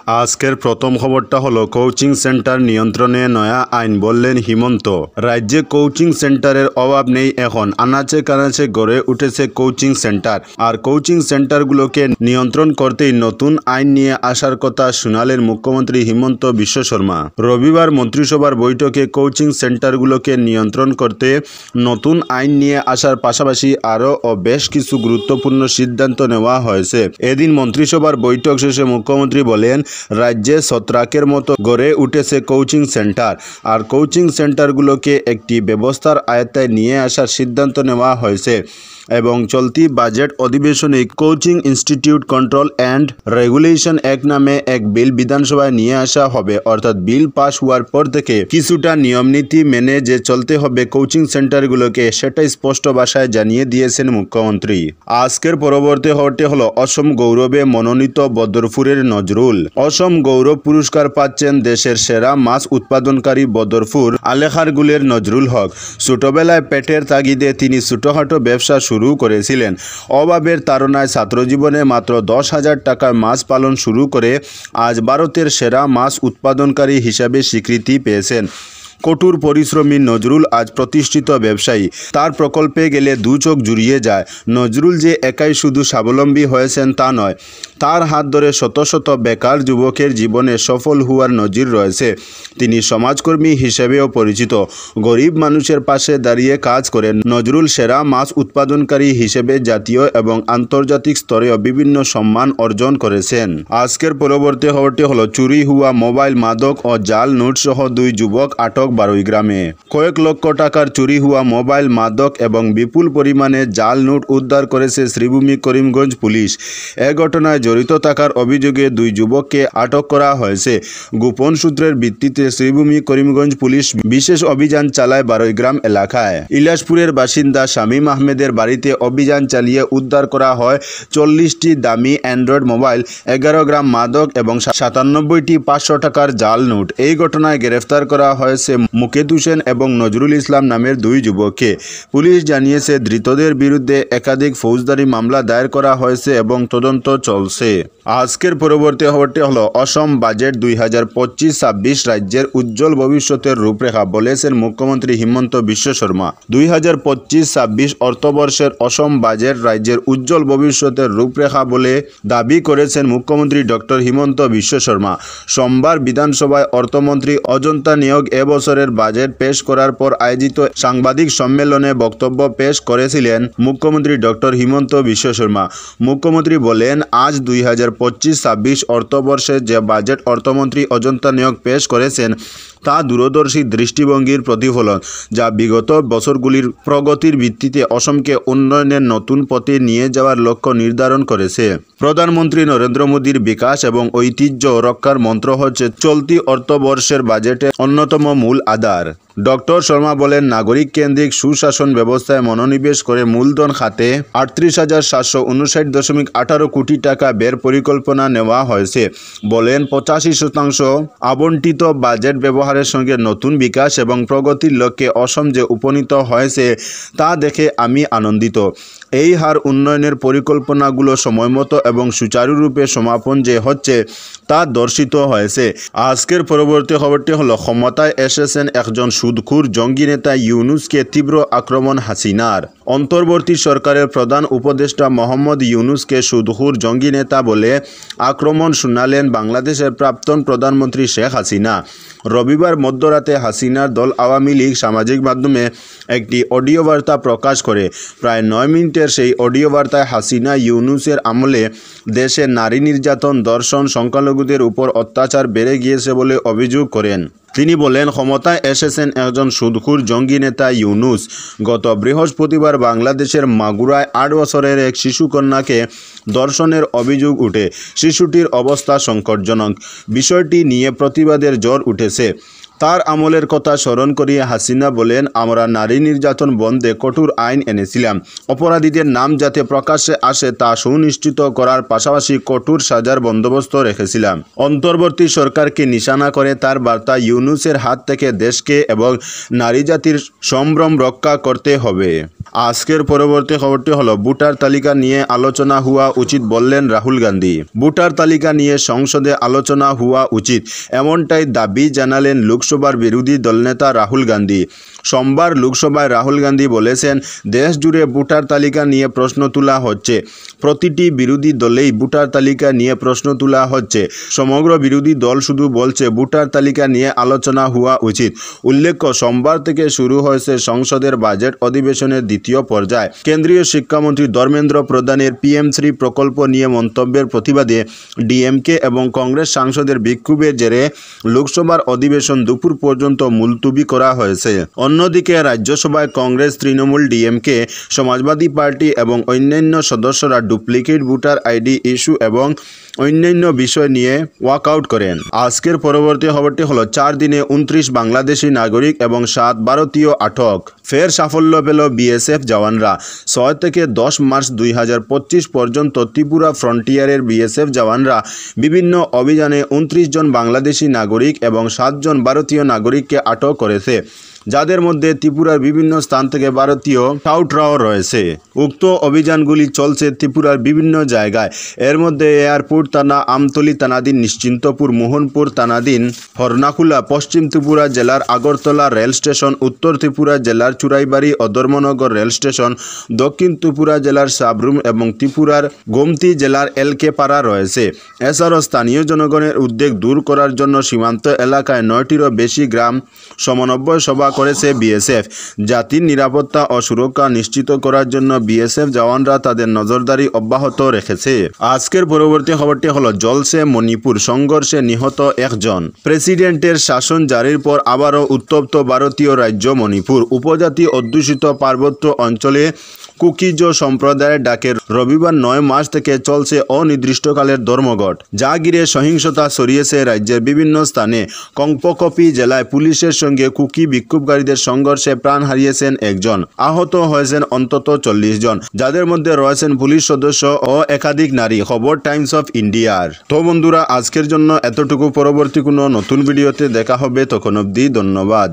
আজকের প্রথম খবরটা হলো কোচিং সেন্টার নিয়ন্ত্রণে নয়া আইন বললেন হিমন্ত। রাজ্যে কোচিং সেন্টারের অভাব নেই এখন, আনাচে কানাচে গড়ে উঠেছে কোচিং সেন্টার। আর কোচিং সেন্টারগুলোকে নিয়ন্ত্রণ করতেই নতুন আইন নিয়ে আসার কথা শোনালেন মুখ্যমন্ত্রী হিমন্ত বিশ্ব শর্মা। রবিবার মন্ত্রিসভার বৈঠকে কোচিং সেন্টারগুলোকে নিয়ন্ত্রণ করতে নতুন আইন নিয়ে আসার পাশাপাশি আরও বেশ কিছু গুরুত্বপূর্ণ সিদ্ধান্ত নেওয়া হয়েছে। এদিন মন্ত্রিসভার বৈঠক শেষে মুখ্যমন্ত্রী বলেন, রাজ্যে ছত্রাকের মতো গড়ে উঠেছে কোচিং সেন্টার, আর কোচিং সেন্টারগুলোকে একটি ব্যবস্থার আয়ত্তায় নিয়ে আসার সিদ্ধান্ত নেওয়া হয়েছে এবং চলতি বাজেট অধিবেশনে coaching institute control and regulation act নামে এক বিল বিধানসভায় নিয়ে আসা হবে। অর্থাৎ বিল পাস হওয়ার পর থেকে কিছুটা নিয়মনীতি মেনে যে চলতে হবে কোচিং সেন্টারগুলোকে, সেটা স্পষ্ট ভাষায় জানিয়ে দিয়েছেন মুখ্যমন্ত্রী। আজকের পরবর্তী খবরটি হলো অসম গৌরবে মনোনীত বদরপুরের নজরুল। অসম গৌরব পুরস্কার পাচ্ছেন দেশের সেরা মাছ উৎপাদনকারী বদরপুর আলেখারগুলের নজরুল হক। ছোটবেলায় পেটের তাগিদে তিনি ছোটখাটো ব্যবসা শুরু করেছিলেন। অভাবের তাড়নায় ছাত্রজীবনে মাত্র 10,000 টাকার মাছ পালন শুরু করে আজ ভারতের সেরা মাছ উৎপাদনকারী হিসাবে স্বীকৃতি পেয়েছেন। কঠোর পরিশ্রমী নজরুল আজ প্রতিষ্ঠিত ব্যবসায়ী। তার প্রকল্পে গেলে দু চোখ জুড়িয়ে যায়। নজরুল যে একাই শুধু স্বাবলম্বী হয়েছেন তা নয়, তার হাত ধরে শত শত বেকার যুবকের জীবনে সফল হওয়ার নজির রয়েছে। তিনি সমাজকর্মী হিসেবেও পরিচিত। গরিব মানুষের পাশে দাঁড়িয়ে কাজ করেন। নজরুল সেরা মাছ উৎপাদনকারী হিসেবে জাতীয় এবং আন্তর্জাতিক স্তরেও বিভিন্ন সম্মান অর্জন করেছেন। আজকের পরবর্তী খবরটি হলো চুরি হওয়া মোবাইল, মাদক ও জাল নোট সহ 2 যুবক আটক বারুইগ্রামে। কয়েক লক্ষ টাকার চুরি হওয়া মোবাইল, মাদক এবং বিপুল পরিমাণে জাল নোট উদ্ধার করেছে শ্রীভূমি করিমগঞ্জ পুলিশ। এ ঘটনায় জড়িত থাকার অভিযোগে 2 যুবককে আটক করা হয়েছে। গোপন সূত্রের ভিত্তিতে শ্রীভূমি করিমগঞ্জ পুলিশ বিশেষ অভিযান চালায় বারুইগ্রাম এলাকায়। ইলাসপুরের বাসিন্দা শামীম আহমেদের বাড়িতে অভিযান চালিয়ে উদ্ধার করা হয় 40টি দামি অ্যান্ড্রয়েড মোবাইল, 11 গ্রাম মাদক এবং 97টি 500 টাকার জাল নোট। এই ঘটনায় গ্রেফতার করা হয়েছে মুকেত হোসেন এবং নজরুল ইসলাম নামের 2 যুবককে। পুলিশ জানিয়েছে ধৃতদের বিরুদ্ধে একাধিক ফৌজদারি মামলা দায়ের করা হয়েছে এবং তদন্ত চলছে। আজকের পরবর্তী খবরটি হলো অসম বাজেট 2025-26 রাজ্যের উজ্জ্বল ভবিষ্যতের রূপরেখা বলেছেন মুখ্যমন্ত্রী হিমন্ত বিশ্ব শর্মা। 2025-26 অর্থবর্ষের অসম বাজেট রাজ্যের উজ্জ্বল ভবিষ্যতের রূপরেখা বলে দাবি করেছেন মুখ্যমন্ত্রী ডক্টর হিমন্ত বিশ্ব শর্মা। সোমবার বিধানসভায় অর্থমন্ত্রী অজন্তা নিয়োগ এবছরের বাজেট পেশ করার পর আয়োজিত সাংবাদিক সম্মেলনে বক্তব্য পেশ করেছিলেন মুখ্যমন্ত্রী ডক্টর হিমন্ত বিশ্ব শর্মা। মুখ্যমন্ত্রী বলেন, আজ 2025-26 অর্থবর্ষে যে বাজেট অর্থমন্ত্রী অজন্তা নিয়োগ পেশ করেছেন তা দূরদর্শী দৃষ্টিভঙ্গির প্রতিফলন, যা বিগত বছরগুলির প্রগতির ভিত্তিতে অসমকে উন্নয়নের নতুন পথে নিয়ে যাওয়ার লক্ষ্য নির্ধারণ করেছে। প্রধানমন্ত্রী নরেন্দ্র মোদীর বিকাশ এবং ঐতিহ্য রক্ষার মন্ত্র হচ্ছে চলতি অর্থবর্ষের বাজেটের অন্যতম মূল আধার। ডক্টর শর্মা বলেন, নাগরিক কেন্দ্রিক সুশাসন ব্যবস্থায় মনোনিবেশ করে মূলধন খাতে 38,759.18 কোটি টাকা ব্যয়ের পরিকল্পনা নেওয়া হয়েছে। বলেন, 85% আবণ্টিত বাজেট ব্যবহারের সঙ্গে নতুন বিকাশ এবং প্রগতির লক্ষ্যে অসম যে উপনীত হয়েছে তা দেখে আমি আনন্দিত। এই হার উন্নয়নের পরিকল্পনাগুলো সময়মতো এবং সুচারুরূপে সমাপন যে হচ্ছে তা দর্শিত হয়েছে। আজকের পরবর্তী খবরটি হলো ক্ষমতায় এসেছেন একজন সুদখোর জঙ্গি নেতা ইউনুসকে তীব্র আক্রমণ হাসিনার। অন্তর্বর্তী সরকারের প্রধান উপদেষ্টা মোহাম্মদ ইউনুসকে সুদখোর জঙ্গি নেতা বলে আক্রমণ শোনালেন বাংলাদেশের প্রাক্তন প্রধানমন্ত্রী শেখ হাসিনা। রবিবার মধ্যরাতে হাসিনার দল আওয়ামী লীগ সামাজিক মাধ্যমে একটি অডিও বার্তা প্রকাশ করে। প্রায় 9 মিনিটের সেই অডিও বার্তায় হাসিনা ইউনুসের আমলে দেশে নারী নির্যাতন, ধর্ষণ, সংখ্যালঘুদের উপর অত্যাচার বেড়ে গিয়েছে বলে অভিযোগ করেন। তিনি বলেন, ক্ষমতায় এসেছেন একজন সুদখোর জঙ্গি নেতা ইউনুস। গত বৃহস্পতিবার বাংলাদেশের মাগুরায় 8 বছরের এক শিশুকন্যাকে ধর্ষণের অভিযোগ উঠে। শিশুটির অবস্থা সংকটজনক। বিষয়টি নিয়ে প্রতিবাদের ঝড় উঠেছে। তার আমলের কথা স্মরণ করিয়ে হাসিনা বলেন, আমরা নারী নির্যাতন বন্ধে কঠোর আইন এনেছিলাম। অপরাধীদের নাম যাতে প্রকাশ্যে আসে তা সুনিশ্চিত করার পাশাপাশি কঠোর সাজার বন্দোবস্ত রেখেছিলাম। অন্তর্বর্তী সরকারকে নিশানা করে তার বার্তা, ইউনূসের হাত থেকে দেশকে এবং নারী জাতির সম্ভ্রম রক্ষা করতে হবে। আজকের পরবর্তী খবরটি হলো, ভোটার তালিকা নিয়ে আলোচনা হওয়া উচিত বললেন রাহুল গান্ধী। ভোটার তালিকা নিয়ে সংসদে আলোচনা হওয়া উচিত, এমনটাই দাবি জানালেন লোকসভার বিরোধী দলনেতা রাহুল গান্ধী। সোমবার লোকসভায় রাহুল গান্ধী বলেছেন, দেশ জুড়ে ভোটার তালিকা নিয়ে প্রশ্ন তোলা হচ্ছে। প্রতিটি বিরোধী দলেই ভোটার তালিকা নিয়ে প্রশ্ন তোলা হচ্ছে। সমগ্র বিরোধী দল শুধু বলছে ভোটার তালিকা নিয়ে আলোচনা হওয়া উচিত। উল্লেখ্য, সোমবার থেকে শুরু হয়েছে সংসদের বাজেট অধিবেশনের দ্বিতীয় পর্যায়। কেন্দ্রীয় শিক্ষামন্ত্রী ধর্মেন্দ্র প্রধানের PM3 প্রকল্প নিয়ে মন্তব্যের প্রতিবাদে ডিএমকে এবং কংগ্রেস সাংসদের বিক্ষোভের জেরে লোকসভার অধিবেশন দুপুর পর্যন্ত মুলতবি করা হয়েছে। অন্যদিকে রাজ্যসভায় কংগ্রেস, তৃণমূল, ডিএমকে, সমাজবাদী পার্টি এবং অন্যান্য সদস্যরা ডুপ্লিকেট ভোটার আইডি ইস্যু এবং অন্যান্য বিষয় নিয়ে ওয়াকআউট করেন। আজকের পরবর্তী খবরটি হলো, 4 দিনে 29 বাংলাদেশি নাগরিক এবং 7 ভারতীয় আটক। ফের সাফল্য পেল বিএসএফ জওয়ানরা। 6 থেকে 10 মার্চ 2025 পর্যন্ত ত্রিপুরা ফ্রন্টিয়ারের বিএসএফ জওয়ানরা বিভিন্ন অভিযানে 29 জন বাংলাদেশি নাগরিক এবং 7 জন ভারতীয় নাগরিককে আটক করেছে, যাদের মধ্যে ত্রিপুরার বিভিন্ন স্থান থেকে ভারতীয় স্কাউটরাও রয়েছে। উক্ত অভিযানগুলি চলছে ত্রিপুরার বিভিন্ন জায়গায়। এর মধ্যে এয়ারপোর্ট থানা, আমতলী থানাধীন নিশ্চিন্তপুর, মোহনপুর থানাধীন হরনাকুলা, পশ্চিম ত্রিপুরা জেলার আগরতলা রেল স্টেশন, উত্তর ত্রিপুরা জেলার চুরাইবাড়ি ও ধর্মনগর রেল স্টেশন, দক্ষিণ ত্রিপুরা জেলার সাবরুম এবং ত্রিপুরার গোমতি জেলার এলকেপাড়া রয়েছে। এছাড়াও স্থানীয় জনগণের উদ্বেগ দূর করার জন্য সীমান্ত এলাকায় 9টিরও বেশি গ্রাম সমন্বয় সভা করেছে বিএসএফ। জাতির নিরাপত্তা ও সুরক্ষা নিশ্চিত করার জন্য বিএসএফ জওয়ানরা তাদের নজরদারি অব্যাহত রেখেছে। আজকের পরবর্তী খবরটি হলো, জ্বলছে মণিপুর, সংঘর্ষে নিহত 1 জন। প্রেসিডেন্টের শাসন জারির পর আবারও উত্তপ্ত ভারতীয় রাজ্য মণিপুর। উপজাতি অধ্যুষিত পার্বত্য অঞ্চলে কুকিজ সম্প্রদায়ের ডাকে রবিবার 9 মার্চ থেকে চলছে অনির্দিষ্টকালের ধর্মঘট, যা ঘিরে সহিংসতা ছড়িয়েছে রাজ্যের বিভিন্ন স্থানে। কংপকপি জেলায় পুলিশের সঙ্গে কুকি বিক্ষোভকারীদের সংঘর্ষে প্রাণ হারিয়েছেন 1 জন, আহত হয়েছেন অন্তত 40 জন, যাদের মধ্যে রয়েছেন পুলিশ সদস্য ও একাধিক নারী। খবর টাইমস অফ ইন্ডিয়ার। তো বন্ধুরা, আজকের জন্য এতটুকু। পরবর্তী কোনো নতুন ভিডিওতে দেখা হবে, তখন অবধি ধন্যবাদ।